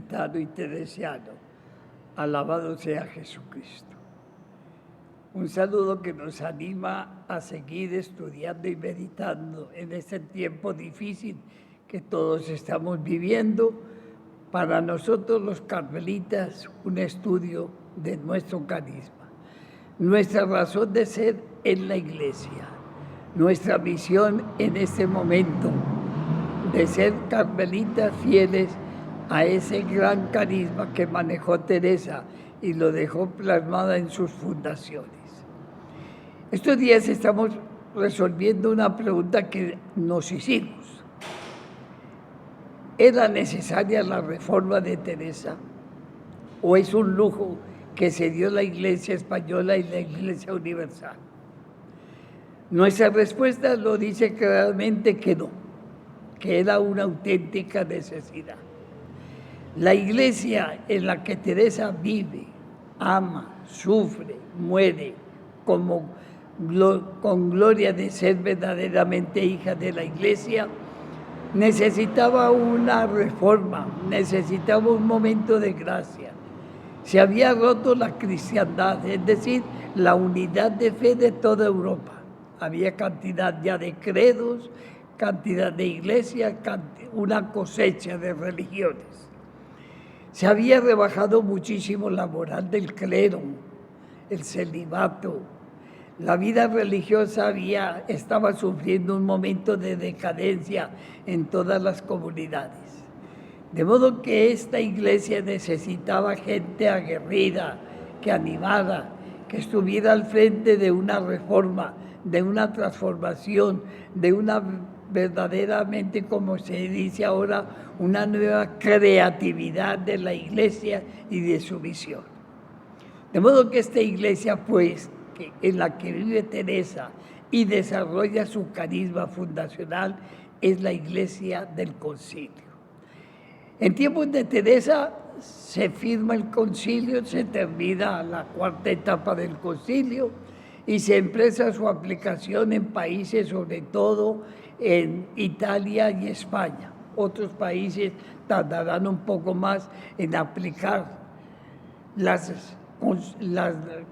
carmelitano y teresiano. Alabado sea Jesucristo. Un saludo que nos anima a seguir estudiando y meditando en este tiempo difícil que todos estamos viviendo. Para nosotros los carmelitas, un estudio de nuestro carisma. Nuestra razón de ser en la Iglesia. Nuestra misión en este momento de ser carmelitas fieles a ese gran carisma que manejó Teresa y lo dejó plasmada en sus fundaciones. Estos días estamos resolviendo una pregunta que nos hicimos. ¿Era necesaria la reforma de Teresa? ¿O es un lujo que se dio la Iglesia española y la Iglesia universal? Nuestra respuesta lo dice claramente que no, que era una auténtica necesidad. La Iglesia en la que Teresa vive, ama, sufre, muere, con gloria de ser verdaderamente hija de la Iglesia, necesitaba una reforma, necesitaba un momento de gracia. Se había roto la cristiandad, es decir, la unidad de fe de toda Europa. Había cantidad ya de credos, cantidad de iglesias, una cosecha de religiones. Se había rebajado muchísimo la moral del clero, el celibato. La vida religiosa estaba sufriendo un momento de decadencia en todas las comunidades. De modo que esta iglesia necesitaba gente aguerrida, que animara, que estuviera al frente de una reforma, de una transformación, de una verdaderamente, como se dice ahora, una nueva creatividad de la iglesia y de su visión. De modo que esta iglesia, pues, en la que vive Teresa y desarrolla su carisma fundacional, es la iglesia del concilio. En tiempos de Teresa se firma el concilio, se termina la cuarta etapa del concilio y se empieza su aplicación en países, sobre todo en Italia y España. Otros países tardarán un poco más en aplicar las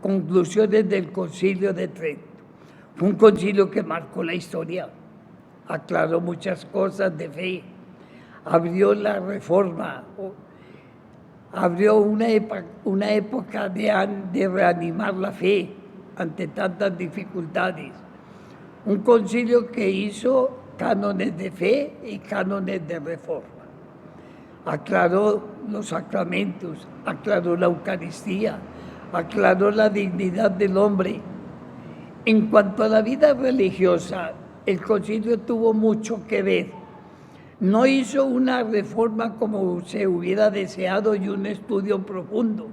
conclusiones del Concilio de Trento. Fue un concilio que marcó la historia, aclaró muchas cosas de fe, abrió la reforma, abrió una época de reanimar la fe ante tantas dificultades. Un concilio que hizo cánones de fe y cánones de reforma. Aclaró los sacramentos, aclaró la Eucaristía, aclaró la dignidad del hombre. En cuanto a la vida religiosa, el concilio tuvo mucho que ver. No hizo una reforma como se hubiera deseado y un estudio profundo,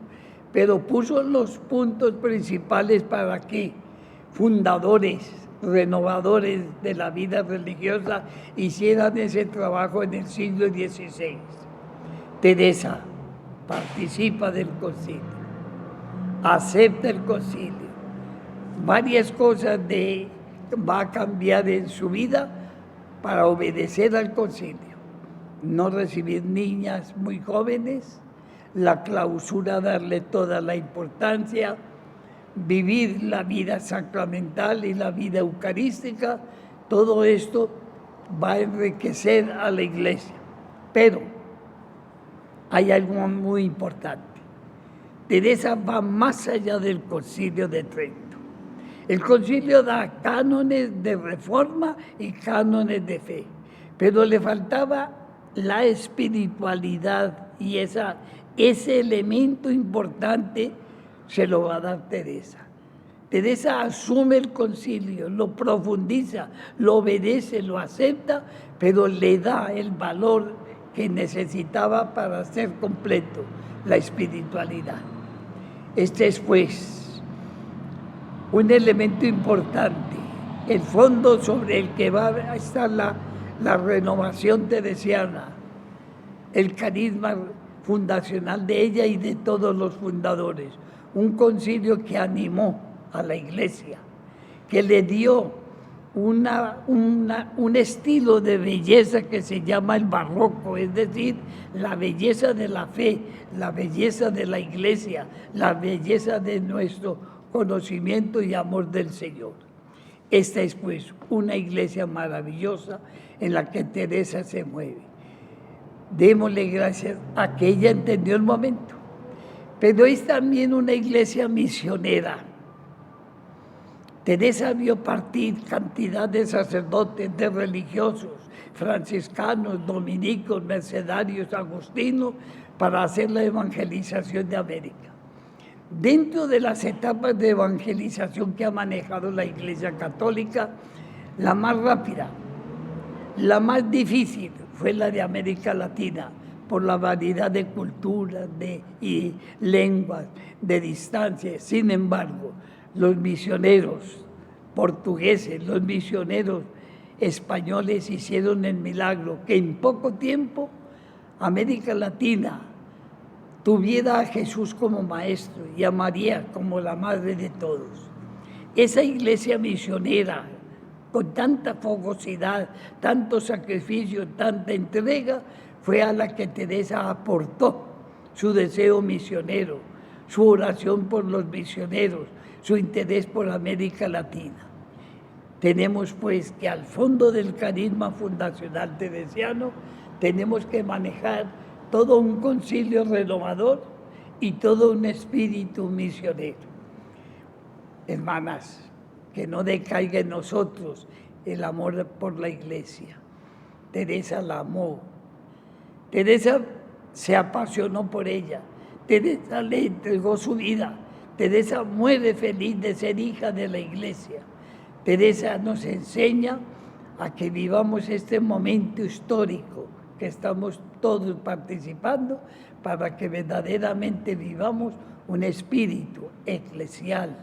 pero puso los puntos principales para que fundadores, renovadores de la vida religiosa hicieran ese trabajo en el siglo XVI. Teresa participa del concilio, acepta el concilio. Varias cosas va a cambiar en su vida para obedecer al concilio. No recibir niñas muy jóvenes, la clausura darle toda la importancia, vivir la vida sacramental y la vida eucarística, todo esto va a enriquecer a la iglesia. Pero hay algo muy importante. Teresa va más allá del Concilio de Trento. El concilio da cánones de reforma y cánones de fe, pero le faltaba la espiritualidad y ese elemento importante se lo va a dar Teresa. Teresa asume el concilio, lo profundiza, lo obedece, lo acepta, pero le da el valor que necesitaba para ser completo, la espiritualidad. Este es, pues, un elemento importante, el fondo sobre el que va a estar la renovación teresiana, el carisma fundacional de ella y de todos los fundadores. Un concilio que animó a la iglesia, que le dio un estilo de belleza que se llama el barroco, es decir, la belleza de la fe, la belleza de la iglesia, la belleza de nuestro conocimiento y amor del Señor. Esta es pues una iglesia maravillosa en la que Teresa se mueve. Démosle gracias a que ella entendió el momento, pero es también una iglesia misionera. Teresa vio partir cantidad de sacerdotes, de religiosos, franciscanos, dominicos, mercedarios, agustinos, para hacer la evangelización de América. Dentro de las etapas de evangelización que ha manejado la Iglesia Católica, la más rápida, la más difícil fue la de América Latina, por la variedad de culturas y lenguas, de distancias. Sin embargo, los misioneros portugueses, los misioneros españoles hicieron el milagro que en poco tiempo América Latina tuviera a Jesús como maestro y a María como la madre de todos. Esa iglesia misionera, con tanta fogosidad, tanto sacrificio, tanta entrega, fue a la que Teresa aportó su deseo misionero, su oración por los misioneros, su interés por América Latina. Tenemos pues que al fondo del carisma fundacional teresiano tenemos que manejar todo un concilio renovador y todo un espíritu misionero. Hermanas, que no decaiga en nosotros el amor por la iglesia. Teresa la amó. Teresa se apasionó por ella. Teresa le entregó su vida. Teresa muere feliz de ser hija de la iglesia. Teresa nos enseña a que vivamos este momento histórico que estamos todos participando para que verdaderamente vivamos un espíritu eclesial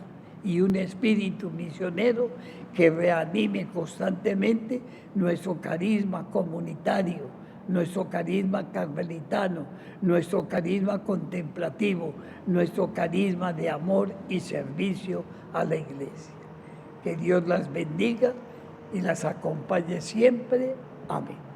y un espíritu misionero que reanime constantemente nuestro carisma comunitario, nuestro carisma carmelitano, nuestro carisma contemplativo, nuestro carisma de amor y servicio a la iglesia. Que Dios las bendiga y las acompañe siempre. Amén.